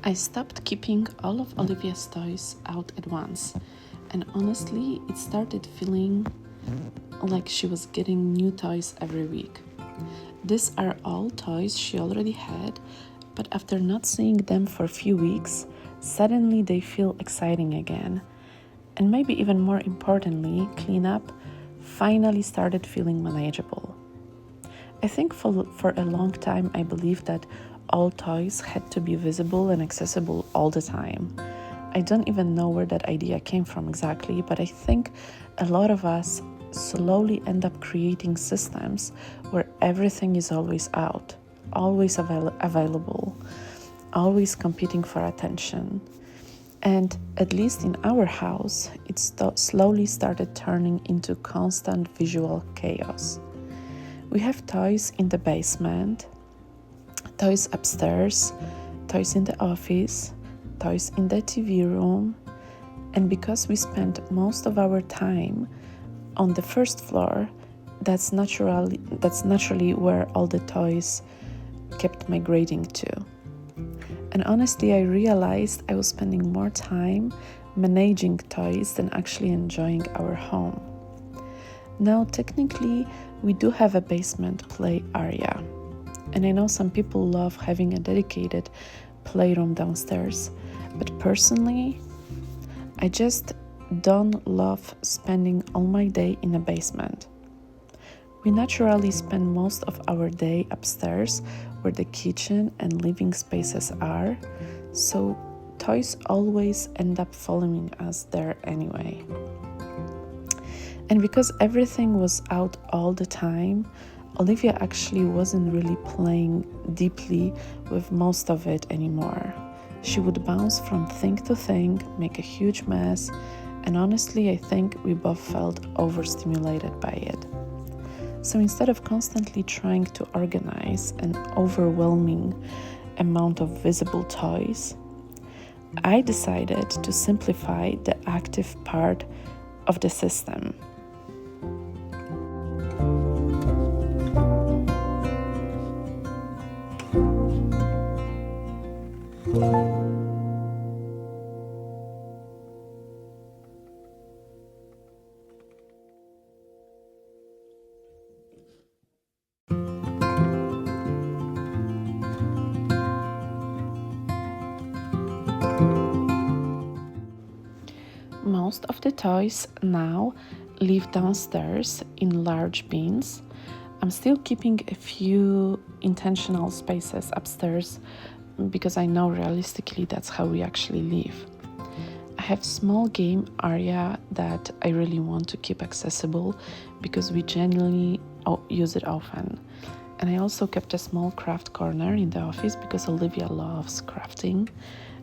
I stopped keeping all of Olivia's toys out at once, and honestly, it started feeling like she was getting new toys every week. These are all toys she already had, but after not seeing them for a few weeks, suddenly they feel exciting again. And maybe even more importantly, cleanup finally started feeling manageable. I think for a long time I believed that all toys had to be visible and accessible all the time. I don't even know where that idea came from exactly, but I think a lot of us slowly end up creating systems where everything is always out, always available, always competing for attention. And at least in our house, it slowly started turning into constant visual chaos. We have toys in the basement, toys upstairs, toys in the office, toys in the TV room, and because we spend most of our time on the first floor, that's naturally where all the toys kept migrating to. And honestly, I realized I was spending more time managing toys than actually enjoying our home. Now, technically, we do have a basement play area, and I know some people love having a dedicated playroom downstairs, but personally, I just don't love spending all my day in a basement. We naturally spend most of our day upstairs where the kitchen and living spaces are, so toys always end up following us there anyway. And because everything was out all the time, Olivia actually wasn't really playing deeply with most of it anymore. She would bounce from thing to thing, make a huge mess, and honestly, I think we both felt overstimulated by it. So instead of constantly trying to organize an overwhelming amount of visible toys, I decided to simplify the active part of the system. Most of the toys now live downstairs in large bins. I'm still keeping a few intentional spaces upstairs because I know realistically that's how we actually live. I have small game area that I really want to keep accessible because we genuinely use it often. And I also kept a small craft corner in the office because Olivia loves crafting,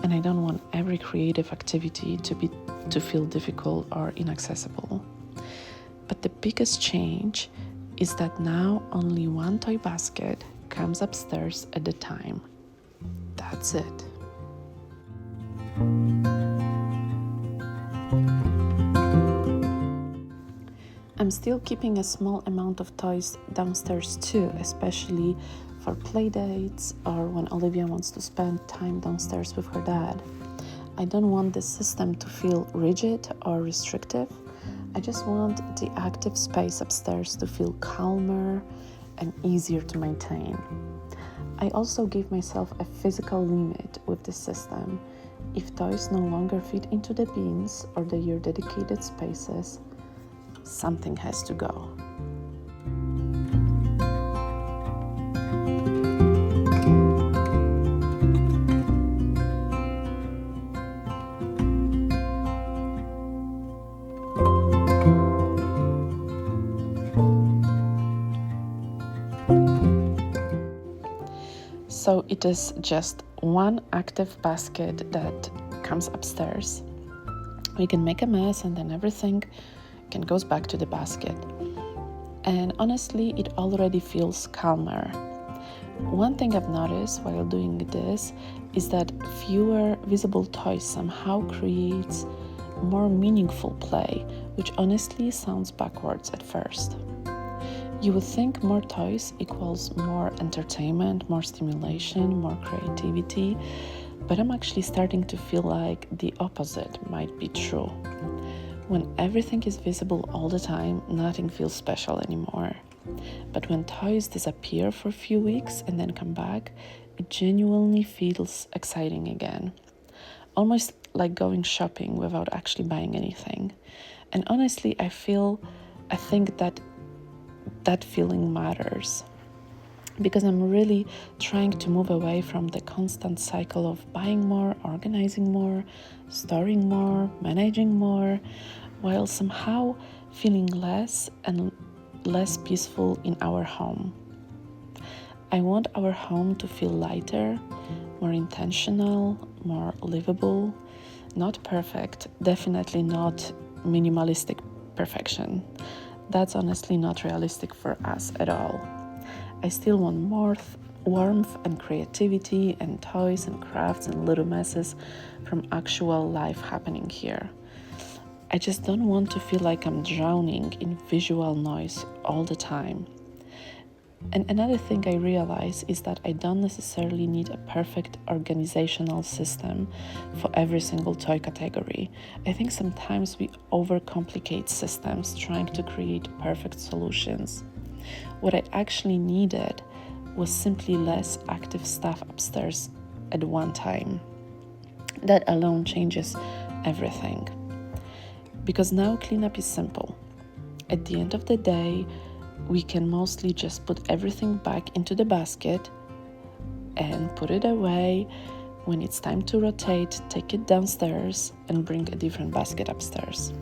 and I don't want every creative activity to feel difficult or inaccessible. But the biggest change is that now only one toy basket comes upstairs at a time. That's it. I'm still keeping a small amount of toys downstairs too, especially for play dates or when Olivia wants to spend time downstairs with her dad. I don't want the system to feel rigid or restrictive. I just want the active space upstairs to feel calmer and easier to maintain. I also gave myself a physical limit with this system. If toys no longer fit into the bins or their dedicated spaces, something has to go. So it is just one active basket that comes upstairs. We can make a mess and then everything goes back to the basket. And honestly, it already feels calmer. One thing I've noticed while doing this is that fewer visible toys somehow creates more meaningful play, which honestly sounds backwards at first. You would think more toys equals more entertainment, more stimulation, more creativity, But I'm actually starting to feel like the opposite might be true. When everything is visible all the time, nothing feels special anymore. But when toys disappear for a few weeks and then come back, it genuinely feels exciting again. Almost like going shopping without actually buying anything. And honestly, I think that feeling matters, because I'm really trying to move away from the constant cycle of buying more, organizing more, storing more, managing more, while somehow feeling less and less peaceful in our home. I want our home to feel lighter, more intentional, more livable, not perfect, definitely not minimalistic perfection. That's honestly not realistic for us at all. I still want more warmth and creativity and toys and crafts and little messes from actual life happening here. I just don't want to feel like I'm drowning in visual noise all the time. And another thing I realize is that I don't necessarily need a perfect organizational system for every single toy category. I think sometimes we overcomplicate systems trying to create perfect solutions. What I actually needed was simply less active stuff upstairs at one time. That alone changes everything. Because now cleanup is simple. At the end of the day, we can mostly just put everything back into the basket and put it away. When it's time to rotate, take it downstairs and bring a different basket upstairs.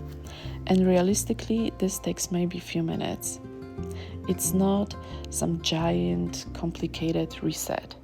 And realistically, this takes maybe a few minutes. It's not some giant, complicated reset.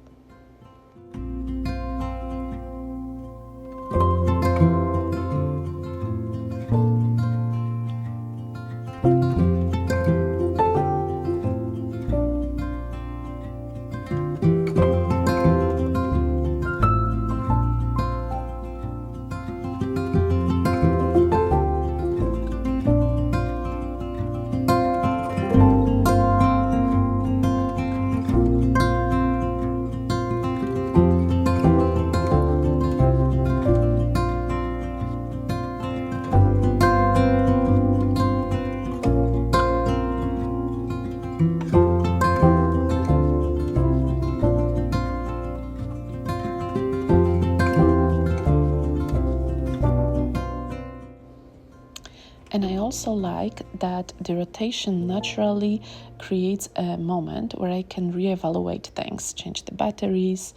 And I also like that the rotation naturally creates a moment where I can reevaluate things, change the batteries.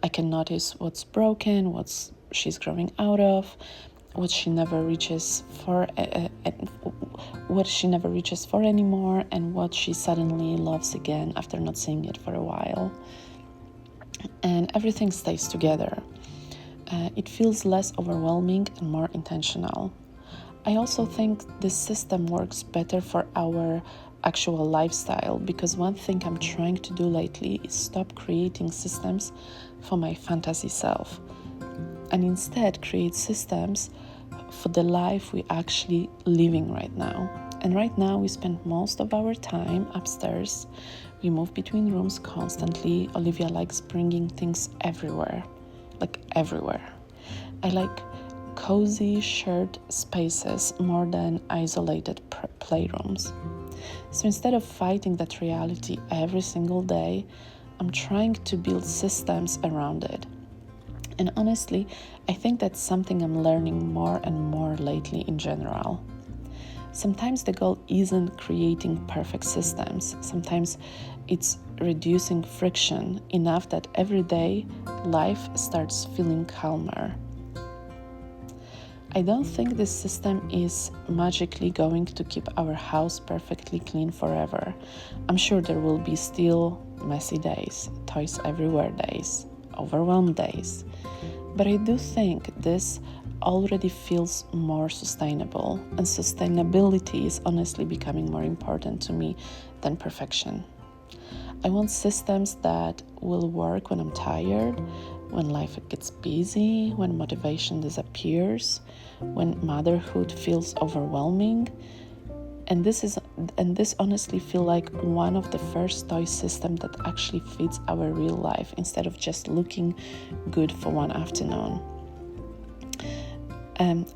I can notice what's broken, what she's growing out of, what she never reaches for, what she never reaches for anymore, and what she suddenly loves again after not seeing it for a while. And everything stays together. It feels less overwhelming and more intentional. I also think this system works better for our actual lifestyle, because one thing I'm trying to do lately is stop creating systems for my fantasy self and instead create systems for the life we actually living right now. And right now we spend most of our time upstairs. We move between rooms constantly. Olivia likes bringing things everywhere, like everywhere. I like cozy shared spaces more than isolated playrooms. So instead of fighting that reality every single day, I'm trying to build systems around it. And honestly, I think that's something I'm learning more and more lately in general. Sometimes the goal isn't creating perfect systems. Sometimes it's reducing friction enough that every day life starts feeling calmer. I don't think this system is magically going to keep our house perfectly clean forever. I'm sure there will be still messy days, toys everywhere days, overwhelmed days. But I do think this already feels more sustainable, and sustainability is honestly becoming more important to me than perfection. I want systems that will work when I'm tired, when life gets busy, when motivation disappears, when motherhood feels overwhelming. And this honestly feel like one of the first toy system that actually fits our real life instead of just looking good for one afternoon.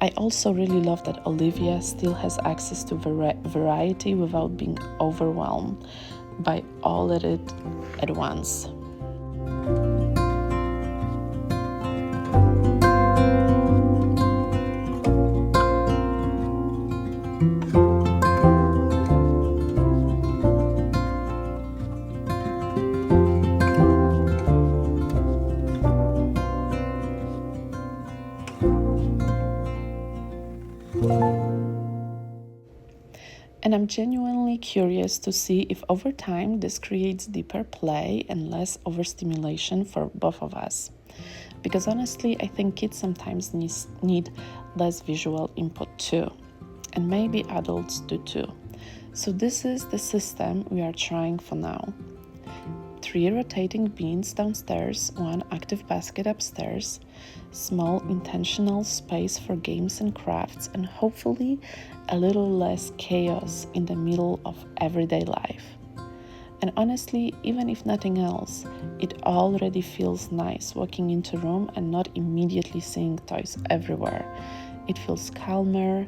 I also really love that Olivia still has access to variety without being overwhelmed by all of it at once. And I'm genuinely curious to see if over time this creates deeper play and less overstimulation for both of us. Because honestly, I think kids sometimes need less visual input too. And maybe adults do too. So this is the system we are trying for now. 3 rotating beans downstairs, 1 active basket upstairs, small intentional space for games and crafts, and hopefully a little less chaos in the middle of everyday life. And honestly, even if nothing else, it already feels nice walking into a room and not immediately seeing toys everywhere. It feels calmer,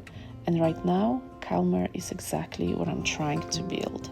and right now, calmer is exactly what I'm trying to build.